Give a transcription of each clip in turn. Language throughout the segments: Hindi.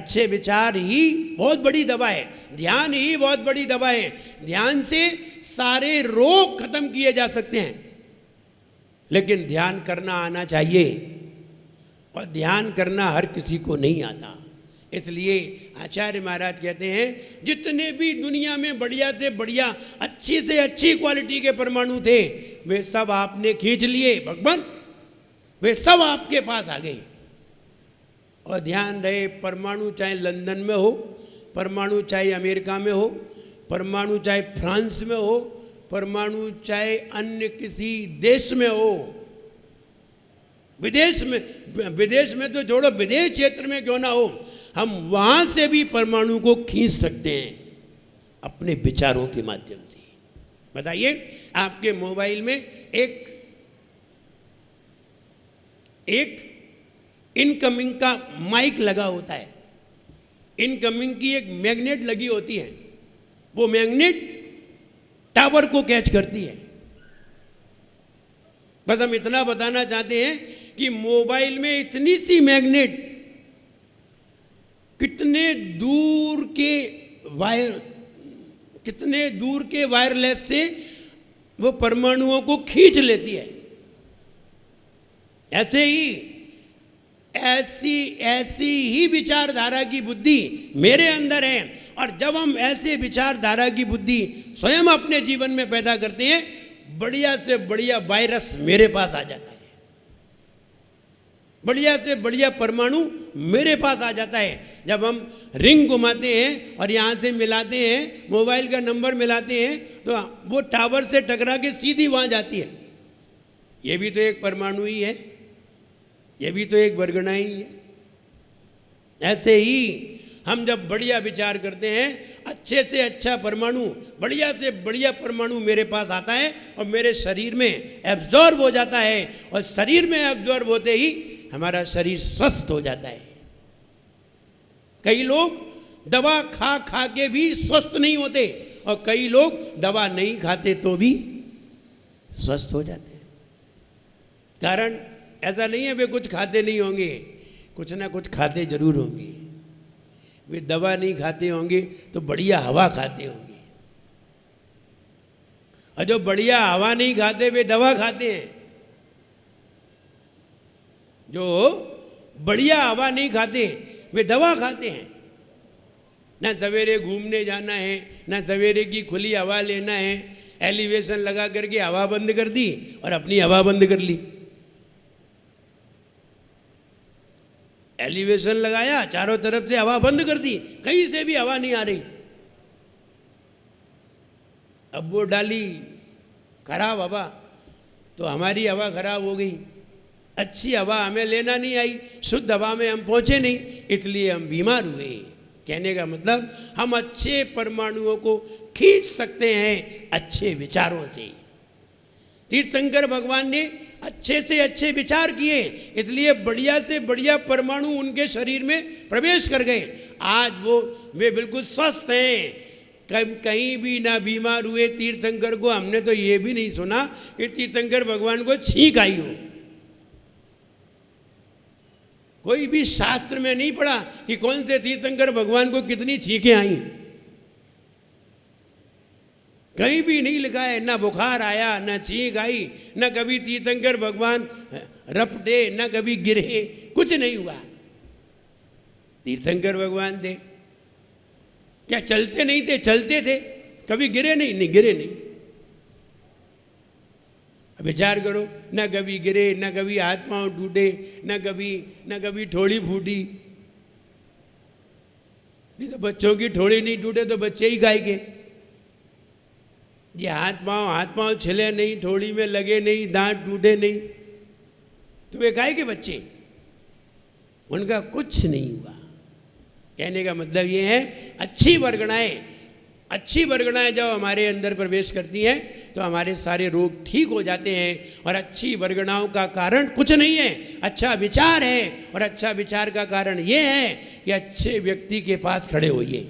अच्छे विचार ही बहुत बड़ी दवा है, ध्यान ही बहुत बड़ी दवा है। ध्यान से सारे रोग खत्म किए जा सकते हैं, लेकिन ध्यान करना आना चाहिए, और ध्यान करना हर किसी को नहीं आता। इसलिए आचार्य महाराज कहते हैं जितने भी दुनिया में बढ़िया से बढ़िया, अच्छी से अच्छी क्वालिटी के परमाणु थे, वे सब आपने खींच लिए भगवान, वे सब आपके पास आ गए। और ध्यान रहे, परमाणु चाहे लंदन में हो, परमाणु चाहे अमेरिका में हो, परमाणु चाहे फ्रांस में हो, परमाणु चाहे अन्य किसी देश में हो, विदेश में तो छोड़ो, विदेश क्षेत्र में क्यों ना हो, हम वहां से भी परमाणु को खींच सकते हैं अपने विचारों के माध्यम से। बताइए, आपके मोबाइल में एक इनकमिंग का माइक लगा होता है, इनकमिंग की एक मैग्नेट लगी होती है, वो मैग्नेट टावर को कैच करती है। बस हम इतना बताना चाहते हैं कि मोबाइल में इतनी सी मैग्नेट कितने दूर के वायरलेस से वो परमाणुओं को खींच लेती है। ऐसे ही ऐसी ही विचारधारा की बुद्धि मेरे अंदर है, और जब हम ऐसे विचारधारा की बुद्धि स्वयं अपने जीवन में पैदा करते हैं, बढ़िया से बढ़िया वायरस मेरे पास आ जाता है, बढ़िया से बढ़िया परमाणु मेरे पास आ जाता है। जब हम रिंग घुमाते हैं और यहाँ से मिलाते हैं, मोबाइल का नंबर मिलाते हैं, तो वो टावर से टकरा के सीधी वहाँ जाती है। ये भी तो एक परमाणु ही है, ये भी तो एक वर्गणा ही है। ऐसे ही हम जब बढ़िया विचार करते हैं, अच्छे से अच्छा परमाणु, बढ़िया से बढ़िया परमाणु मेरे पास आता है और मेरे शरीर में एब्जॉर्ब हो जाता है, और शरीर में एब्जॉर्ब होते ही हमारा शरीर स्वस्थ हो जाता है। कई लोग दवा खा खा के भी स्वस्थ नहीं होते, और कई लोग दवा नहीं खाते तो भी स्वस्थ हो जाते हैं। कारण ऐसा नहीं है वे कुछ खाते नहीं होंगे, कुछ ना कुछ खाते जरूर होंगे। वे दवा नहीं खाते होंगे तो बढ़िया हवा खाते होंगे, और जो बढ़िया हवा नहीं खाते वे दवा खाते हैं। जो बढ़िया हवा नहीं खाते वे दवा खाते हैं। ना सवेरे घूमने जाना है, ना सवेरे की खुली हवा लेना है, एलिवेशन लगा करके हवा बंद कर दी और अपनी हवा बंद कर ली। एलिवेशन लगाया, चारों तरफ से हवा बंद कर दी, कहीं से भी हवा नहीं आ रही। अब वो डाली खराब हवा, तो हमारी हवा खराब हो गई। अच्छी हवा हमें लेना नहीं आई, शुद्ध हवा में हम पहुंचे नहीं, इसलिए हम बीमार हुए। कहने का मतलब, हम अच्छे परमाणुओं को खींच सकते हैं अच्छे विचारों से। तीर्थंकर भगवान ने अच्छे से अच्छे विचार किए, इसलिए बढ़िया से बढ़िया परमाणु उनके शरीर में प्रवेश कर गए। आज वे बिल्कुल स्वस्थ हैं, कहीं भी ना बीमार हुए। तीर्थंकर को हमने तो ये भी नहीं सुना कि तीर्थंकर भगवान को छींक आई हो। कोई भी शास्त्र में नहीं पढ़ा कि कौन से तीर्थंकर भगवान को कितनी छींकें आई, कहीं भी नहीं लिखा है। ना बुखार आया, ना छींक आई, ना कभी तीर्थंकर भगवान रपटे, ना कभी गिरे, कुछ नहीं हुआ। तीर्थंकर भगवान थे, क्या चलते नहीं थे? चलते थे। कभी गिरे नहीं? नहीं गिरे नहीं। अब विचार करो, ना कभी गिरे, ना कभी हाथ पांव टूटे, ना कभी ठोड़ी फूटी। नहीं तो बच्चों की ठोड़ी नहीं टूटे तो बच्चे ही गाएंगे। ये हाथ पांव छिले नहीं, ठोड़ी में लगे नहीं, दांत टूटे नहीं, तो वे गाय के बच्चे, उनका कुछ नहीं हुआ। कहने का मतलब ये है, अच्छी वर्गणाएं जब हमारे अंदर प्रवेश करती हैं तो हमारे सारे रोग ठीक हो जाते हैं। और अच्छी वर्गणाओं का कारण कुछ नहीं है, अच्छा विचार है। और अच्छा विचार का कारण ये है कि अच्छे व्यक्ति के पास खड़े होइए।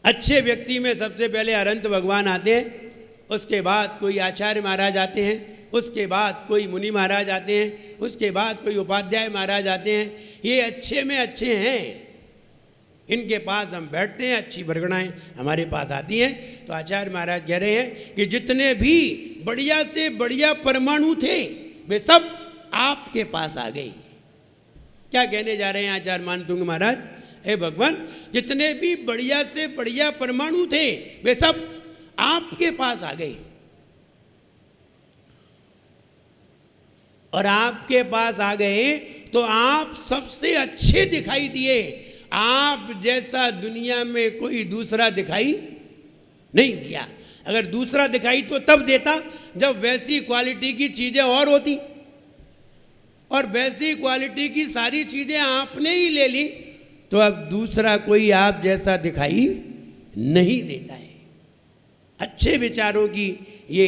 अच्छे व्यक्ति में सबसे पहले अनंत भगवान आते हैं, उसके बाद कोई आचार्य महाराज आते हैं, उसके बाद कोई मुनि महाराज आते हैं, उसके बाद कोई उपाध्याय महाराज आते हैं। ये अच्छे में अच्छे हैं, इनके पास हम बैठते हैं, अच्छी वर्गणाएँ हमारे पास आती हैं। तो आचार्य महाराज कह रहे हैं कि जितने भी बढ़िया से बढ़िया परमाणु थे वे सब आपके पास आ गए। क्या कहने जा रहे हैं आचार्य मानतुंग महाराज? हे भगवान, जितने भी बढ़िया से बढ़िया परमाणु थे वे सब आपके पास आ गए, और आपके पास आ गए तो आप सबसे अच्छे दिखाई दिए। आप जैसा दुनिया में कोई दूसरा दिखाई नहीं दिया। अगर दूसरा दिखाई तो तब देता जब वैसी क्वालिटी की चीजें और होती, और वैसी क्वालिटी की सारी चीजें आपने ही ले ली, तो अब दूसरा कोई आप जैसा दिखाई नहीं देता है। अच्छे विचारों की ये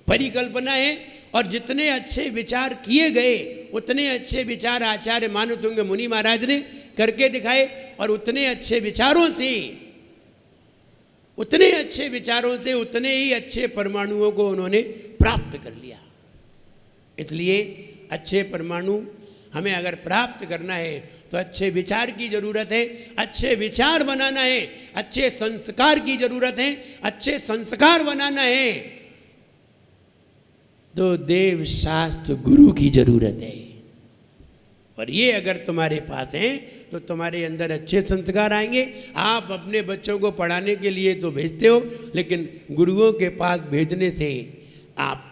परिकल्पना है, और जितने अच्छे विचार किए गए उतने अच्छे विचार आचार्य मानतुंग मुनि महाराज ने करके दिखाए, और उतने अच्छे विचारों से उतने ही अच्छे परमाणुओं को उन्होंने प्राप्त कर लिया। इसलिए अच्छे परमाणु हमें अगर प्राप्त करना है तो अच्छे विचार की जरूरत है, अच्छे विचार बनाना है, अच्छे संस्कार की जरूरत है। अच्छे संस्कार बनाना है तो देव शास्त्र गुरु की जरूरत है, और ये अगर तुम्हारे पास है तो तुम्हारे अंदर अच्छे संस्कार आएंगे। आप अपने बच्चों को पढ़ाने के लिए तो भेजते हो, लेकिन गुरुओं के पास भेजने से आप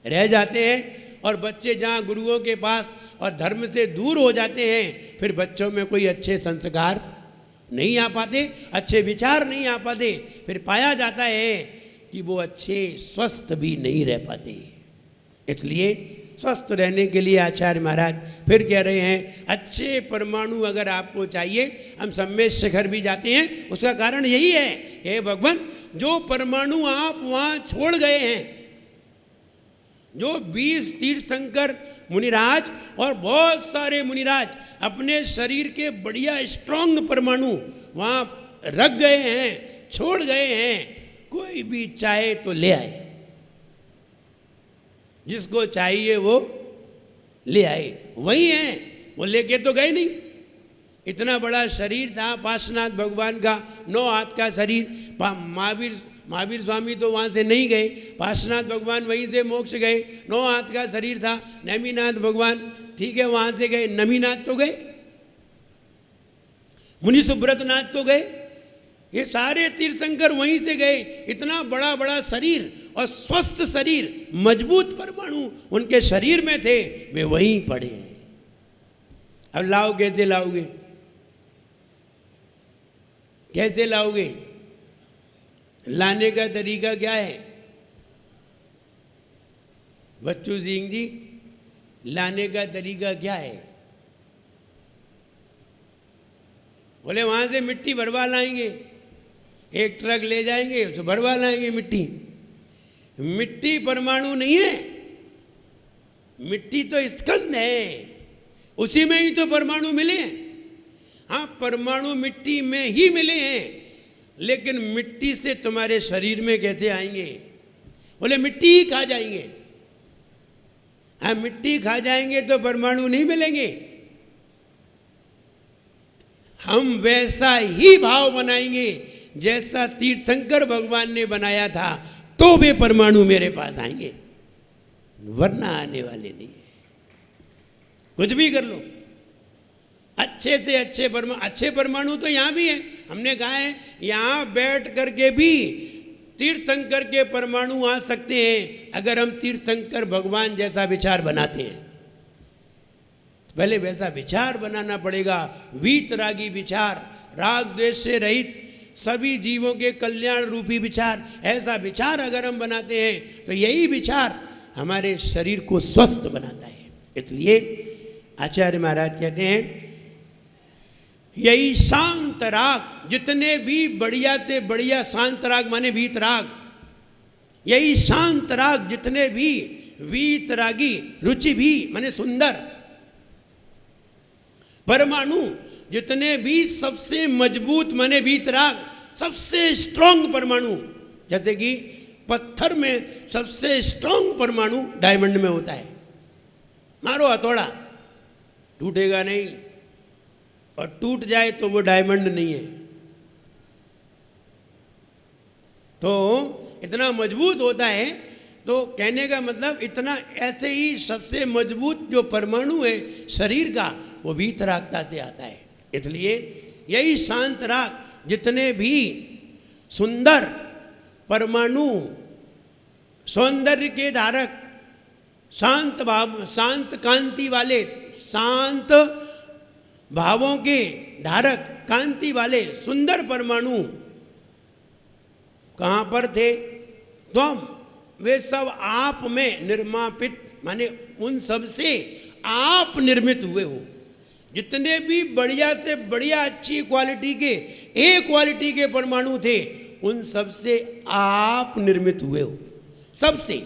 रह जाते हैं, और बच्चे जहाँ गुरुओं के पास और धर्म से दूर हो जाते हैं, फिर बच्चों में कोई अच्छे संस्कार नहीं आ पाते, अच्छे विचार नहीं आ पाते। फिर पाया जाता है कि वो अच्छे स्वस्थ भी नहीं रह पाते। इसलिए स्वस्थ रहने के लिए आचार्य महाराज फिर कह रहे हैं, अच्छे परमाणु अगर आपको चाहिए, हम सम्मेद शिखर भी जाते हैं, उसका कारण यही है, हे भगवान, जो परमाणु आप वहाँ छोड़ गए हैं, जो 20 तीर्थंकर मुनिराज और बहुत सारे मुनिराज अपने शरीर के बढ़िया स्ट्रांग परमाणु वहाँ रख गए हैं, छोड़ गए हैं, कोई भी चाहे तो ले आए, जिसको चाहिए वो ले आए। वही है, वो लेके तो गए नहीं। इतना बड़ा शरीर था पार्श्वनाथ भगवान का, 9 हाथ का शरीर। महावीर स्वामी तो वहाँ से नहीं गए, पार्श्वनाथ भगवान वहीं से मोक्ष गए। 9 हाथ का शरीर था। नेमिनाथ भगवान ठीक है वहाँ से गए, नमीनाथ तो गए, मुनि सुब्रतनाथ तो गए, ये सारे तीर्थंकर वहीं से गए। इतना बड़ा बड़ा शरीर और स्वस्थ शरीर, मजबूत परमाणु उनके शरीर में थे, वे वहीं पड़े हैं। अब लाओ, कैसे लाओगे? कैसे लाओगे? लाने का तरीका क्या है? बच्चू सिंह जी, लाने का तरीका क्या है? बोले वहां से मिट्टी भरवा लाएंगे, एक ट्रक ले जाएंगे, उसे भरवा लाएंगे मिट्टी। मिट्टी परमाणु नहीं है, मिट्टी तो स्कंद है, उसी में ही तो परमाणु मिले हैं। हाँ, परमाणु मिट्टी में ही मिले हैं, लेकिन मिट्टी से तुम्हारे शरीर में कैसे आएंगे? बोले मिट्टी ही खा जाएंगे। हाँ, मिट्टी खा जाएंगे तो परमाणु नहीं मिलेंगे। हम वैसा ही भाव बनाएंगे जैसा तीर्थंकर भगवान ने बनाया था, तो वे परमाणु मेरे पास आएंगे, वरना आने वाले नहीं है। कुछ भी कर लो, अच्छे से अच्छे परमाणु तो यहाँ भी है। हमने कहा है यहाँ बैठ करके भी तीर्थंकर के परमाणु आ सकते हैं, अगर हम तीर्थंकर भगवान जैसा विचार बनाते हैं। पहले वैसा विचार बनाना पड़ेगा, वीतरागी विचार, राग द्वेष से रहित सभी जीवों के कल्याण रूपी विचार। ऐसा विचार अगर हम बनाते हैं तो यही विचार हमारे शरीर को स्वस्थ बनाता है। इसलिए आचार्य महाराज कहते हैं, यही शांत राग, जितने भी बढ़िया से बढ़िया शांत राग माने वीतराग, यही शांत राग जितने भी वीतरागी, रुचि भी माने सुंदर परमाणु, जितने भी सबसे मजबूत माने वीतराग, सबसे स्ट्रांग परमाणु, जैसे कि पत्थर में सबसे स्ट्रांग परमाणु डायमंड में होता है। मारो हथौड़ा, टूटेगा नहीं, और टूट जाए तो वो डायमंड नहीं है। तो इतना मजबूत होता है। तो कहने का मतलब इतना, ऐसे ही सबसे मजबूत जो परमाणु है शरीर का, वो भी तराकता से आता है। इसलिए यही शांत राग जितने भी सुंदर परमाणु, सौंदर्य के धारक, शांत भाव, शांत कांति वाले, शांत भावों के धारक, कांति वाले सुंदर परमाणु कहाँ पर थे? तुम, वे सब आप में निर्मापित, माने उन सब से आप निर्मित हुए हो। जितने भी बढ़िया से बढ़िया अच्छी क्वालिटी के, ए क्वालिटी के परमाणु थे, उन सब से आप निर्मित हुए हो। सबसे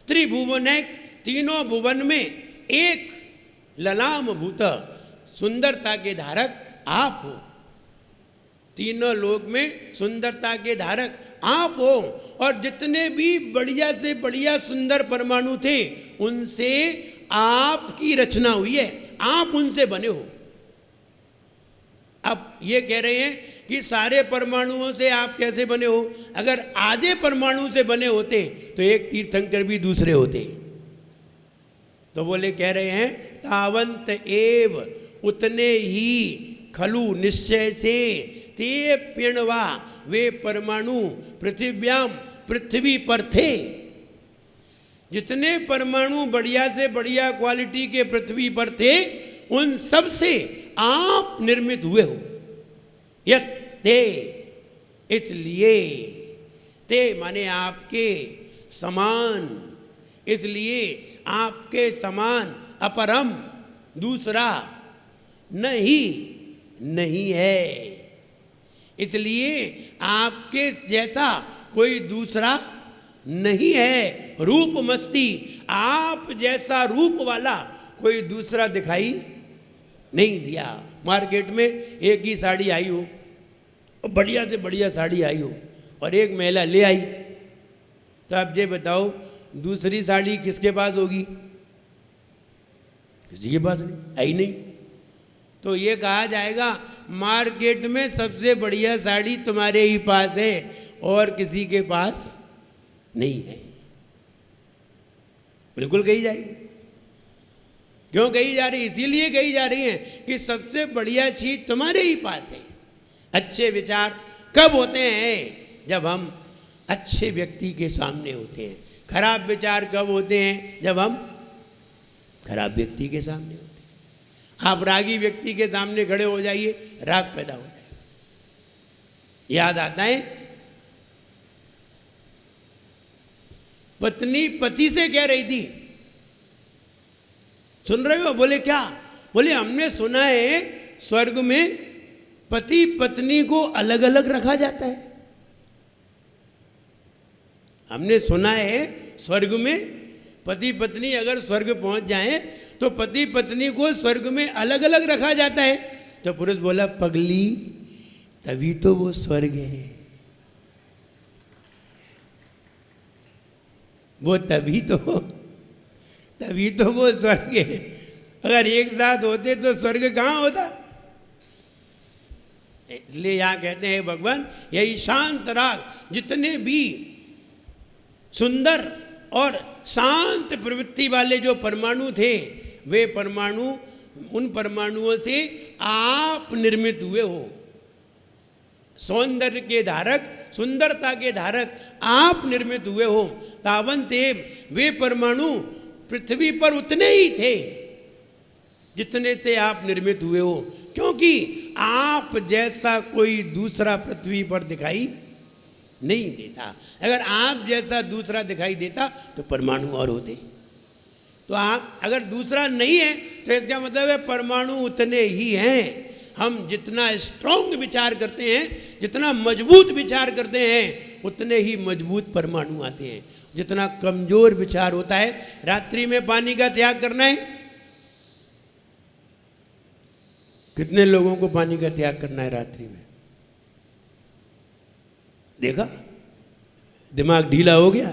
त्रिभुवनैक, तीनों भुवन में एक ललाम भूत, सुंदरता के धारक आप हो। तीनों लोक में सुंदरता के धारक आप हो। और जितने भी बढ़िया से बढ़िया सुंदर परमाणु थे, उनसे आपकी रचना हुई है, आप उनसे बने हो। अब ये कह रहे हैं कि सारे परमाणुओं से आप कैसे बने हो? अगर आधे परमाणु से बने होते तो एक तीर्थंकर भी दूसरे होते। तो बोले, कह रहे हैं, तावंत एव, उतने ही खलु निश्चय से, ते पिणवा, वे परमाणु पृथिव्याम, पृथ्वी पर थे। जितने परमाणु बढ़िया से बढ़िया क्वालिटी के पृथ्वी पर थे, उन सब से आप निर्मित हुए हो। यत ते, इसलिए, ते माने आपके समान, इसलिए आपके समान, अपरम, दूसरा नहीं है। इसलिए आपके जैसा कोई दूसरा नहीं है। रूप मस्ती, आप जैसा रूप वाला कोई दूसरा दिखाई नहीं दिया। मार्केट में एक ही साड़ी आई हो, और बढ़िया से बढ़िया साड़ी आई हो, और एक महिला ले आई, तो आप ये बताओ दूसरी साड़ी किसके पास होगी? किसी के पास नहीं, आई नहीं। तो ये कहा जाएगा, मार्केट में सबसे बढ़िया साड़ी तुम्हारे ही पास है और किसी के पास नहीं है। बिल्कुल कही जाएगी। क्यों कही जा रही? इसीलिए कही जा रही है कि सबसे बढ़िया चीज तुम्हारे ही पास है। अच्छे विचार कब होते हैं? जब हम अच्छे व्यक्ति के सामने होते हैं। खराब विचार कब होते हैं? जब हम खराब व्यक्ति के सामने होते हैं। आप रागी व्यक्ति के सामने खड़े हो जाइए, राग पैदा हो जाएगा। याद आता है, पत्नी पति से कह रही थी, सुन रहे हो? बोले क्या? बोले हमने सुना है स्वर्ग में पति पत्नी को अलग अलग रखा जाता है। हमने सुना है स्वर्ग में पति पत्नी अगर स्वर्ग पहुंच जाएं तो पति पत्नी को स्वर्ग में अलग अलग रखा जाता है। तो पुरुष बोला, पगली, तभी तो वो स्वर्ग है। वो तभी तो वो स्वर्ग है। अगर एक साथ होते तो स्वर्ग कहाँ होता? इसलिए यहां कहते हैं भगवान, यही शांत राग जितने भी सुंदर और शांत प्रवृत्ति वाले जो परमाणु थे, वे परमाणु, उन परमाणुओं से आप निर्मित हुए हो। सौंदर्य के धारक, सुंदरता के धारक आप निर्मित हुए हो। तावंतेव, वे परमाणु पृथ्वी पर उतने ही थे जितने से आप निर्मित हुए हो, क्योंकि आप जैसा कोई दूसरा पृथ्वी पर दिखाई नहीं देता। अगर आप जैसा दूसरा दिखाई देता तो परमाणु और होते। तो आप अगर दूसरा नहीं है तो इसका मतलब है परमाणु उतने ही हैं। हम जितना स्ट्रॉन्ग विचार करते हैं, जितना मजबूत विचार करते हैं, उतने ही मजबूत परमाणु आते हैं। जितना कमजोर विचार होता है, रात्रि में पानी का त्याग करना है, कितने लोगों को पानी का त्याग करना है रात्रि में? देखा? दिमाग ढीला हो गया।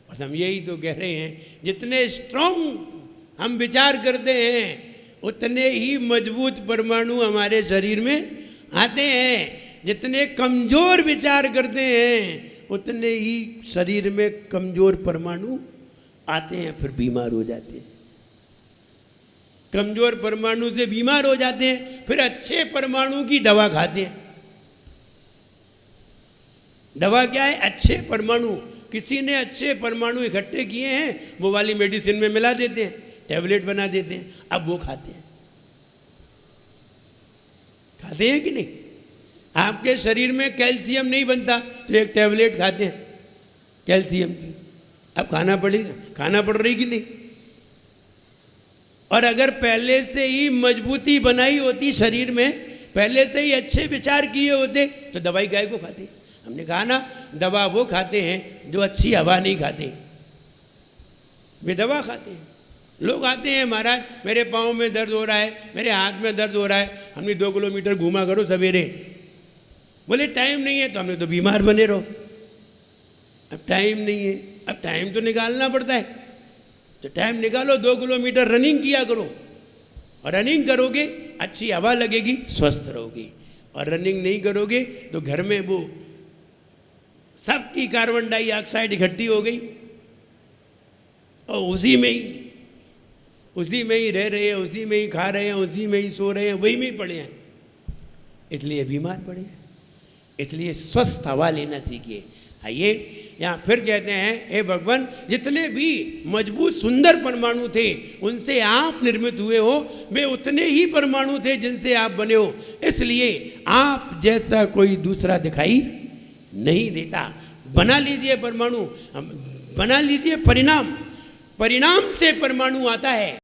और हम यही तो कह रहे हैं, जितने स्ट्रॉन्ग हम विचार करते हैं उतने ही मजबूत परमाणु हमारे शरीर में आते हैं। जितने कमजोर विचार करते हैं उतने ही शरीर में कमजोर परमाणु आते हैं, फिर बीमार हो जाते हैं। कमजोर परमाणु से बीमार हो जाते हैं, फिर अच्छे परमाणु की दवा खाते हैं। दवा क्या है? अच्छे परमाणु। किसी ने अच्छे परमाणु इकट्ठे किए हैं, वो वाली मेडिसिन में मिला देते हैं, टैबलेट बना देते हैं, अब वो खाते हैं। खाते हैं कि नहीं? आपके शरीर में कैल्शियम नहीं बनता तो एक टैबलेट खाते हैं कैल्शियम की, अब खाना पड़ रही कि नहीं? और अगर पहले से ही मजबूती बनाई होती शरीर में, पहले से ही अच्छे विचार किए होते तो दवाई गाय को खाते। हमने कहा ना, दवा वो खाते हैं जो अच्छी हवा नहीं खाते, वे दवा खाते हैं। लोग आते हैं, महाराज मेरे पाँव में दर्द हो रहा है, मेरे हाथ में दर्द हो रहा है, हमने 2 किलोमीटर घूमा करो सवेरे। बोले टाइम नहीं है, तो हमने तो बीमार बने रहो। अब टाइम नहीं है, अब टाइम तो निकालना पड़ता है, तो टाइम निकालो, 2 किलोमीटर रनिंग किया करो। और रनिंग करोगे अच्छी हवा लगेगी, स्वस्थ रहोगे। और रनिंग नहीं करोगे तो घर में वो सबकी कार्बन डाइऑक्साइड इकट्ठी हो गई और उसी में ही रह रहे हैं, उसी में ही खा रहे हैं, उसी में ही सो रहे हैं, वही में ही पड़े हैं, इसलिए बीमार पड़े हैं। इसलिए स्वस्थ हवा लेना सीखिए। आइए यहाँ फिर कहते हैं, हे भगवान, जितने भी मजबूत सुंदर परमाणु थे उनसे आप निर्मित हुए हो, वे उतने ही परमाणु थे जिनसे आप बने हो, इसलिए आप जैसा कोई दूसरा दिखाई नहीं देता। बना लीजिए परमाणु, बना लीजिए परिणाम, परिणाम से परमाणु आता है।